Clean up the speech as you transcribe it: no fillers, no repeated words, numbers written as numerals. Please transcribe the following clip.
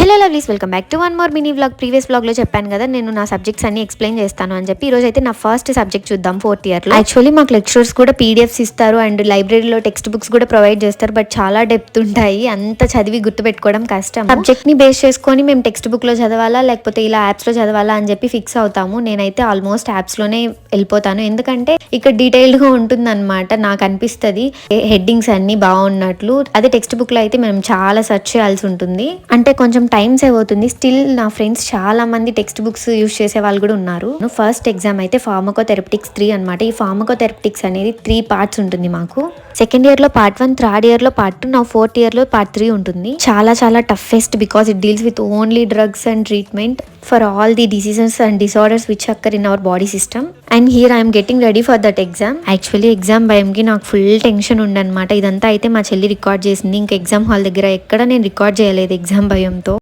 Hello lovelies, welcome back to one more mini vlog. Previous వ్లాగ్లో చెప్పాను కదా నేను నా సబ్జెక్ట్స్ అన్ని ఎక్స్ప్లెయిన్ చేస్తాను అని చెప్పి. ఈరోజు అయితే నా ఫస్ట్ సబ్జెక్ట్ చూద్దాం, 4th ఇయర్లో. యాక్చువల్లీ మాకు లెక్చరర్స్ కూడా పీడిఎఫ్స్ ఇస్తారు అండ్ లైబ్రరీలో టెక్స్ట్ బుక్స్ కూడా ప్రొవైడ్ చేస్తారు. బట్ చాలా డెప్త్ ఉంటాయి, అంత చదివి గుర్తుపెట్టుకోవడం కష్టం. సబ్జెక్ట్ని బేస్ చేసుకొని మేము టెక్స్ట్ బుక్లో చదవాలా లేకపోతే ఇలా యాప్స్లో చదవాలా అని చెప్పి ఫిక్స్ అవుతాము. నేనైతే ఆల్మోస్ట్ యాప్స్లోనే వెళ్ళిపోతాను, ఎందుకంటే ఇక్కడ డీటెయిల్డ్గా ఉంటుంది అనమాట. నాకు అనిపిస్తుంది హెడ్డింగ్స్ అన్ని బాగున్నట్లు. అదే టెక్స్ట్ బుక్లో అయితే మనం చాలా సెర్చ్ చేయాల్సి ఉంటుంది, అంటే కొంచెం టైం సేవ్ అవుతుంది. స్టిల్ నా ఫ్రెండ్స్ చాలా మంది టెక్స్ట్ బుక్స్ యూస్ చేసే వాళ్ళు కూడా ఉన్నారు. ఫస్ట్ ఎగ్జామ్ అయితే ఫార్మకోథెరపిటిక్స్ 3 అనమాట. ఈ ఫార్మకోథెరపిటిక్స్ అనేది 3 పార్ట్స్ ఉంటుంది మాకు. సెకండ్ ఇయర్ లో పార్ట్ 1, థర్డ్ ఇయర్ లో పార్ట్ 2, నా 4th ఇయర్ లో పార్ట్ 3 ఉంటుంది. చాలా చాలా toughest because it deals with only drugs and treatment for all the diseases and disorders which occur in our body system. And here I'm getting ready for that exam. Actually exam భయంకి నాకు full tension ఉండనమాట. ఇదంతా అయితే మా చెల్లి record చేసింది. ఇంకా exam hall దగ్గర ఎక్కడ నేను రికార్డ్ చేయలేదు ఎగ్జామ్ భయంతో.